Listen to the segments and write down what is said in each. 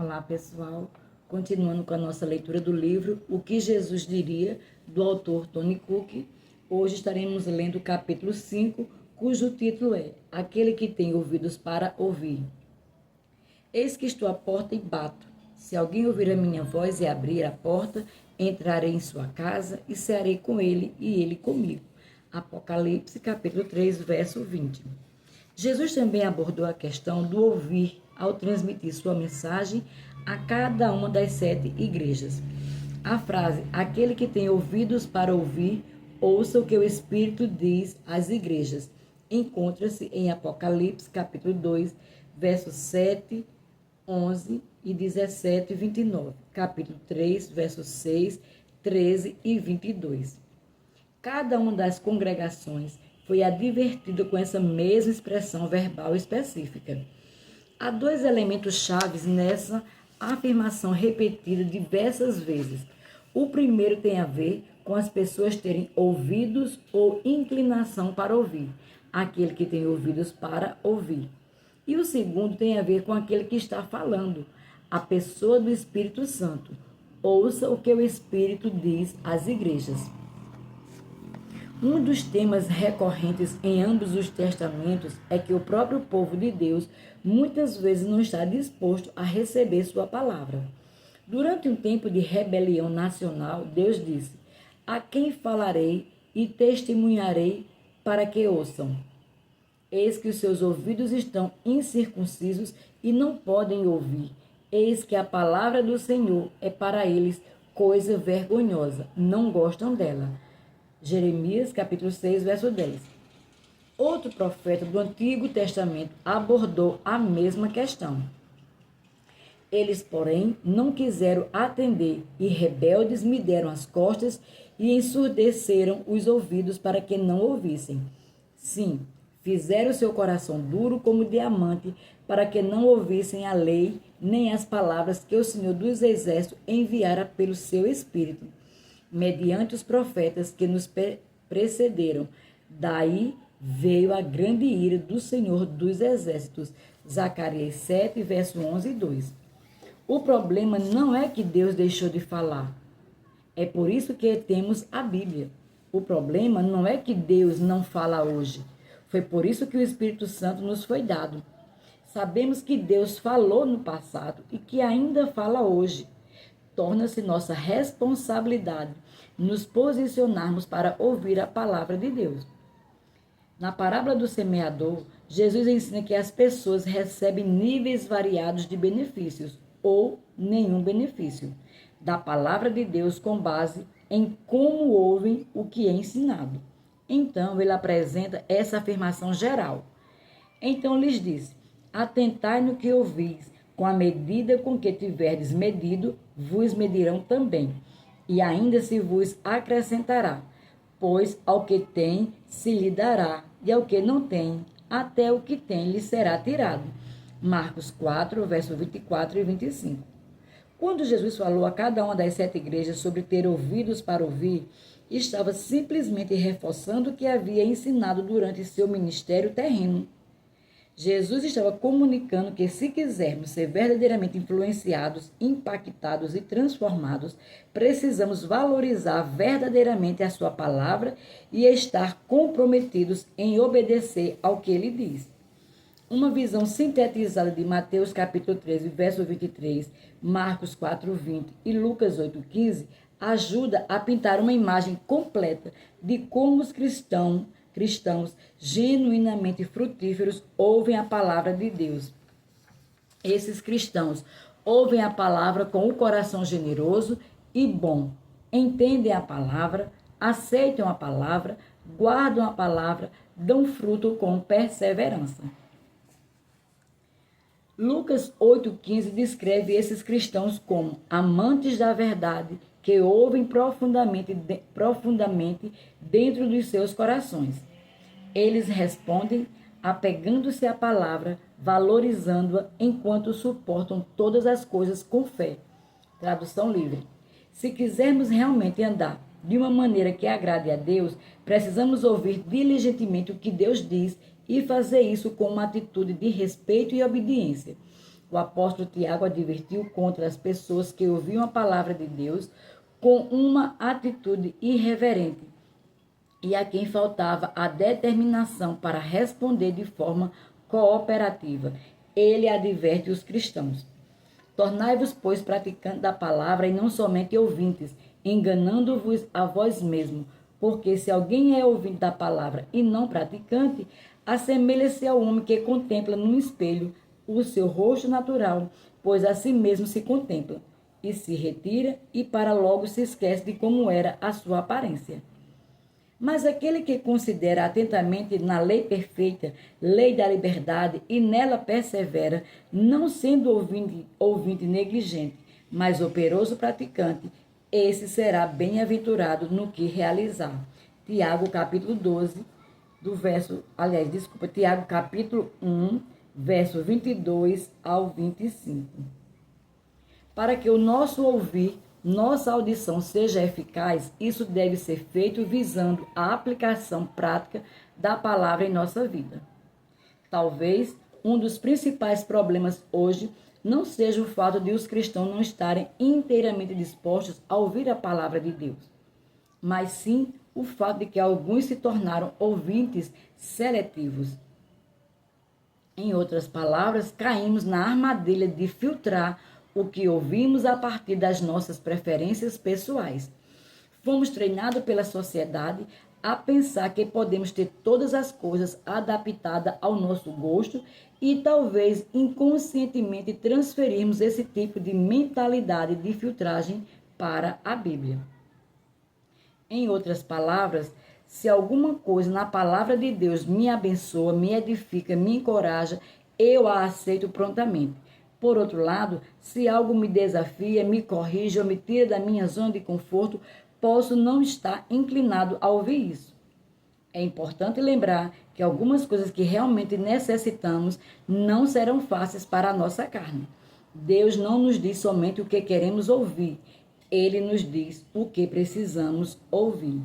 Olá, pessoal. Continuando com a nossa leitura do livro O que Jesus diria, do autor Tony Cook. Hoje estaremos lendo o capítulo 5, cujo título é Aquele que tem ouvidos para ouvir. Eis que estou à porta e bato. Se alguém ouvir a minha voz e abrir a porta, entrarei em sua casa e cearei com ele e ele comigo. Apocalipse, capítulo 3, verso 20. Jesus também abordou a questão do ouvir ao transmitir sua mensagem a cada uma das 7 igrejas. A frase, aquele que tem ouvidos para ouvir, ouça o que o Espírito diz às igrejas, encontra-se em Apocalipse, capítulo 2, versos 7, 11 e 17 e 29, capítulo 3, versos 6, 13 e 22. Cada uma das congregações foi advertida com essa mesma expressão verbal específica. Há 2 elementos chaves nessa afirmação repetida diversas vezes. O primeiro tem a ver com as pessoas terem ouvidos ou inclinação para ouvir, aquele que tem ouvidos para ouvir. E o segundo tem a ver com aquele que está falando, a pessoa do Espírito Santo. Ouça o que o Espírito diz às igrejas. Um dos temas recorrentes em ambos os testamentos é que o próprio povo de Deus muitas vezes não está disposto a receber sua palavra. Durante um tempo de rebelião nacional, Deus disse: a quem falarei e testemunharei para que ouçam? Eis que os seus ouvidos estão incircuncisos e não podem ouvir. Eis que a palavra do Senhor é para eles coisa vergonhosa, não gostam dela. Jeremias, capítulo 6, verso 10. Outro profeta do Antigo Testamento abordou a mesma questão. Eles, porém, não quiseram atender e rebeldes me deram as costas e ensurdeceram os ouvidos para que não ouvissem. Sim, fizeram seu coração duro como diamante para que não ouvissem a lei nem as palavras que o Senhor dos Exércitos enviara pelo seu Espírito, mediante os profetas que nos precederam. Daí veio a grande ira do Senhor dos Exércitos. Zacarias 7, verso 11 e 2. O problema não é que Deus deixou de falar. É por isso que temos a Bíblia. O problema não é que Deus não fala hoje. Foi por isso que o Espírito Santo nos foi dado. Sabemos que Deus falou no passado e que ainda fala hoje. Torna-se nossa responsabilidade nos posicionarmos para ouvir a palavra de Deus. Na parábola do semeador, Jesus ensina que as pessoas recebem níveis variados de benefícios ou nenhum benefício da palavra de Deus com base em como ouvem o que é ensinado. Então, ele apresenta essa afirmação geral. Então lhes disse: atentai no que ouvis, com a medida com que tiverdes medido, vos medirão também, e ainda se vos acrescentará, pois ao que tem se lhe dará, e ao que não tem, até o que tem lhe será tirado. Marcos 4, versos 24 e 25. Quando Jesus falou a cada uma das 7 igrejas sobre ter ouvidos para ouvir, estava simplesmente reforçando o que havia ensinado durante seu ministério terreno. Jesus estava comunicando que, se quisermos ser verdadeiramente influenciados, impactados e transformados, precisamos valorizar verdadeiramente a sua palavra e estar comprometidos em obedecer ao que ele diz. Uma visão sintetizada de Mateus capítulo 13, verso 23, Marcos 4, 20 e Lucas 8, 15 ajuda a pintar uma imagem completa de como os cristãos genuinamente frutíferos ouvem a palavra de Deus. Esses cristãos ouvem a palavra com o coração generoso e bom, entendem a palavra, aceitam a palavra, guardam a palavra, dão fruto com perseverança. Lucas 8,15 descreve esses cristãos como amantes da verdade, que ouvem profundamente dentro dos seus corações. Eles respondem apegando-se à palavra, valorizando-a enquanto suportam todas as coisas com fé. Tradução livre. Se quisermos realmente andar de uma maneira que agrade a Deus, precisamos ouvir diligentemente o que Deus diz e fazer isso com uma atitude de respeito e obediência. O apóstolo Tiago advertiu contra as pessoas que ouviam a palavra de Deus com uma atitude irreverente e a quem faltava a determinação para responder de forma cooperativa. Ele adverte os cristãos: tornai-vos, pois, praticantes da palavra e não somente ouvintes, enganando-vos a vós mesmos. Porque se alguém é ouvinte da palavra e não praticante, assemelha-se ao homem que contempla num espelho o seu rosto natural, pois a si mesmo se contempla, e se retira, e para logo se esquece de como era a sua aparência. Mas aquele que considera atentamente na lei perfeita, lei da liberdade, e nela persevera, não sendo ouvinte negligente, mas operoso praticante, esse será bem-aventurado no que realizar. Tiago, capítulo 12, Tiago, capítulo 1, verso 22 ao 25. Para que o nosso ouvir, nossa audição seja eficaz, isso deve ser feito visando a aplicação prática da palavra em nossa vida. Talvez um dos principais problemas hoje não seja o fato de os cristãos não estarem inteiramente dispostos a ouvir a palavra de Deus, mas sim o fato de que alguns se tornaram ouvintes seletivos. Em outras palavras, caímos na armadilha de filtrar o que ouvimos a partir das nossas preferências pessoais. Fomos treinados pela sociedade a pensar que podemos ter todas as coisas adaptadas ao nosso gosto e talvez inconscientemente transferirmos esse tipo de mentalidade de filtragem para a Bíblia. Em outras palavras, se alguma coisa na palavra de Deus me abençoa, me edifica, me encoraja, eu a aceito prontamente. Por outro lado, se algo me desafia, me corrige ou me tira da minha zona de conforto, posso não estar inclinado a ouvir isso. É importante lembrar que algumas coisas que realmente necessitamos não serão fáceis para a nossa carne. Deus não nos diz somente o que queremos ouvir, Ele nos diz o que precisamos ouvir.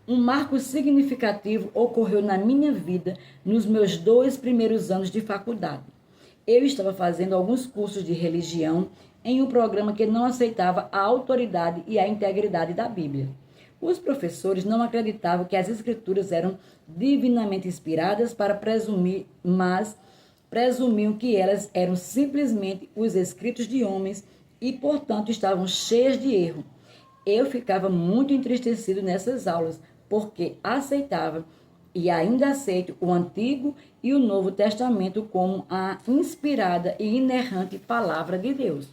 Um marco significativo ocorreu na minha vida nos meus 2 primeiros anos de faculdade. Eu estava fazendo alguns cursos de religião em um programa que não aceitava a autoridade e a integridade da Bíblia. Os professores não acreditavam que as escrituras eram divinamente inspiradas para presumir, mas presumiam que elas eram simplesmente os escritos de homens e, portanto, estavam cheias de erro. Eu ficava muito entristecido nessas aulas, porque aceitava e ainda aceito o Antigo e o Novo Testamento como a inspirada e inerrante palavra de Deus.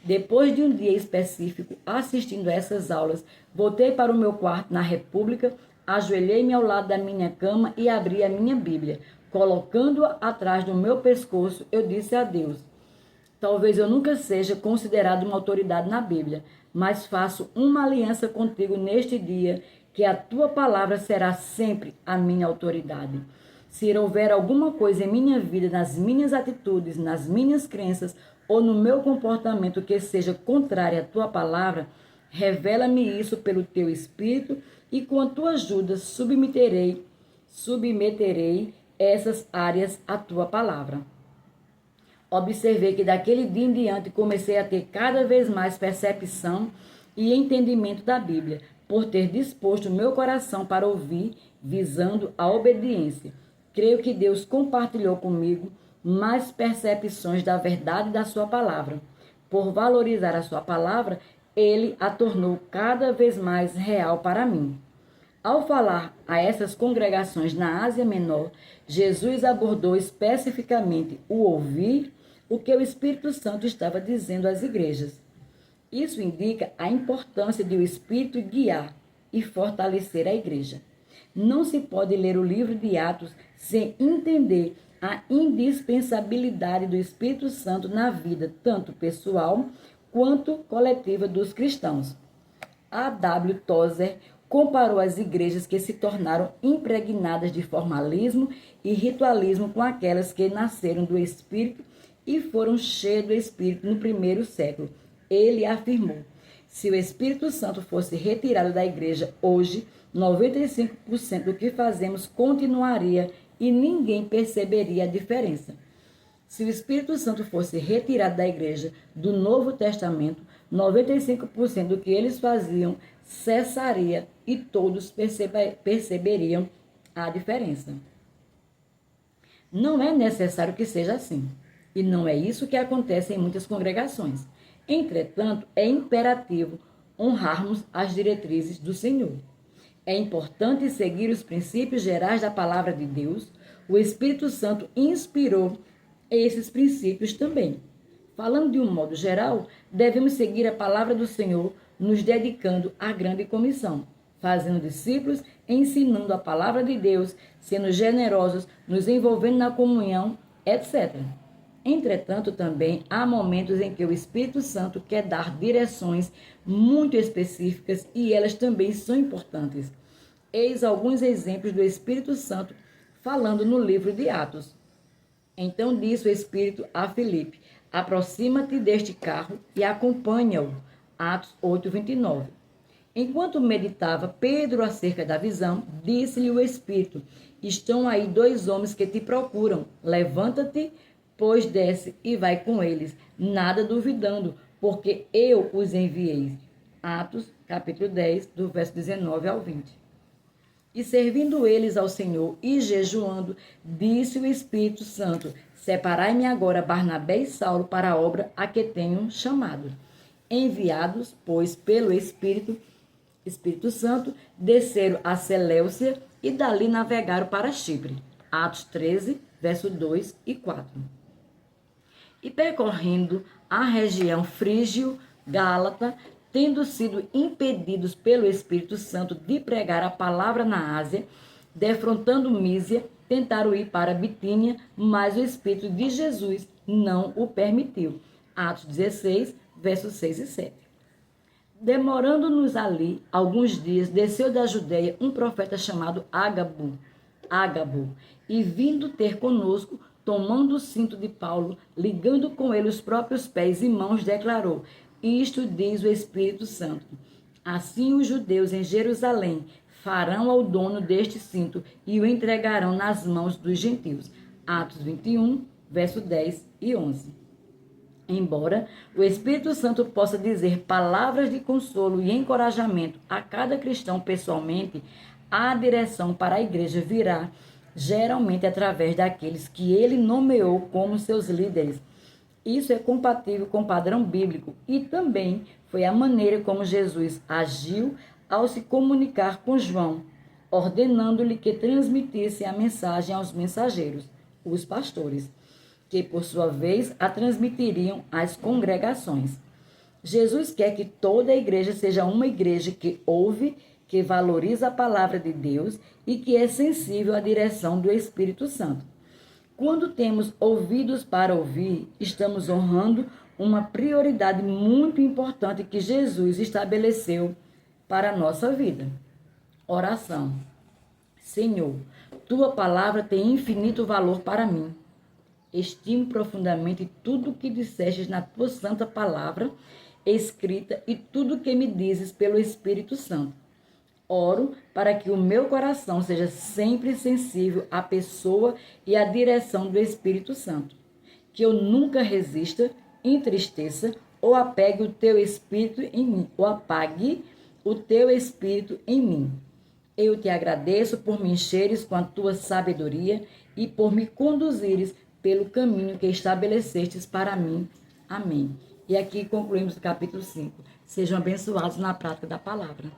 Depois de um dia específico assistindo a essas aulas, voltei para o meu quarto na República, ajoelhei-me ao lado da minha cama e abri a minha Bíblia. Colocando-a atrás do meu pescoço, eu disse a Deus: talvez eu nunca seja considerado uma autoridade na Bíblia, mas faço uma aliança contigo neste dia, que a tua palavra será sempre a minha autoridade. Se houver alguma coisa em minha vida, nas minhas atitudes, nas minhas crenças ou no meu comportamento que seja contrário à tua palavra, revela-me isso pelo teu Espírito e com a tua ajuda submeterei essas áreas à tua palavra. Observei que daquele dia em diante comecei a ter cada vez mais percepção e entendimento da Bíblia, por ter disposto o meu coração para ouvir, visando a obediência. Creio que Deus compartilhou comigo mais percepções da verdade da sua palavra. Por valorizar a sua palavra, Ele a tornou cada vez mais real para mim. Ao falar a essas congregações na Ásia Menor, Jesus abordou especificamente o ouvir, o que o Espírito Santo estava dizendo às igrejas. Isso indica a importância de o Espírito guiar e fortalecer a igreja. Não se pode ler o livro de Atos sem entender a indispensabilidade do Espírito Santo na vida, tanto pessoal quanto coletiva dos cristãos. A W. Tozer comparou as igrejas que se tornaram impregnadas de formalismo e ritualismo com aquelas que nasceram do Espírito e foram cheias do Espírito no primeiro século. Ele afirmou: se o Espírito Santo fosse retirado da igreja hoje, 95% do que fazemos continuaria e ninguém perceberia a diferença. Se o Espírito Santo fosse retirado da igreja do Novo Testamento, 95% do que eles faziam cessaria e todos perceberiam a diferença. Não é necessário que seja assim, e não é isso que acontece em muitas congregações. Entretanto, é imperativo honrarmos as diretrizes do Senhor. É importante seguir os princípios gerais da palavra de Deus. O Espírito Santo inspirou esses princípios também. Falando de um modo geral, devemos seguir a palavra do Senhor, nos dedicando à grande comissão, fazendo discípulos, ensinando a palavra de Deus, sendo generosos, nos envolvendo na comunhão, etc. Entretanto, também há momentos em que o Espírito Santo quer dar direções muito específicas e elas também são importantes. Eis alguns exemplos do Espírito Santo falando no livro de Atos. Então disse o Espírito a Filipe: aproxima-te deste carro e acompanha-o. Atos 8:29. Enquanto meditava Pedro acerca da visão, disse-lhe o Espírito: estão aí 2 homens que te procuram. Levanta-te, pois desce e vai com eles, nada duvidando, porque eu os enviei. Atos, capítulo 10, do verso 19 ao 20. E servindo eles ao Senhor e jejuando, disse o Espírito Santo: separai-me agora Barnabé e Saulo para a obra a que tenho chamado. Enviados, pois, pelo Espírito Santo, desceram a Seleucia e dali navegaram para Chipre. Atos 13, verso 2 e 4. E percorrendo a região frígio-gálata, tendo sido impedidos pelo Espírito Santo de pregar a palavra na Ásia, defrontando Mísia, tentaram ir para Bitínia, mas o Espírito de Jesus não o permitiu. Atos 16, versos 6 e 7. Demorando-nos ali alguns dias, desceu da Judeia um profeta chamado Ágabo, e vindo ter conosco, tomando o cinto de Paulo, ligando com ele os próprios pés e mãos, declarou: isto diz o Espírito Santo. Assim os judeus em Jerusalém farão ao dono deste cinto e o entregarão nas mãos dos gentios. Atos 21, verso 10 e 11. Embora o Espírito Santo possa dizer palavras de consolo e encorajamento a cada cristão pessoalmente, a direção para a igreja virá geralmente através daqueles que ele nomeou como seus líderes. Isso é compatível com o padrão bíblico e também foi a maneira como Jesus agiu ao se comunicar com João, ordenando-lhe que transmitisse a mensagem aos mensageiros, os pastores, que por sua vez a transmitiriam às congregações. Jesus quer que toda a igreja seja uma igreja que ouve, que valoriza a palavra de Deus e que é sensível à direção do Espírito Santo. Quando temos ouvidos para ouvir, estamos honrando uma prioridade muito importante que Jesus estabeleceu para a nossa vida. Oração. Senhor, tua palavra tem infinito valor para mim. Estimo profundamente tudo o que dissestes na tua santa palavra escrita e tudo o que me dizes pelo Espírito Santo. Oro para que o meu coração seja sempre sensível à pessoa e à direção do Espírito Santo. Que eu nunca resista, entristeça ou apague o teu espírito em mim. Eu te agradeço por me encheres com a tua sabedoria e por me conduzires pelo caminho que estabelecestes para mim. Amém. E aqui concluímos o capítulo 5. Sejam abençoados na prática da palavra.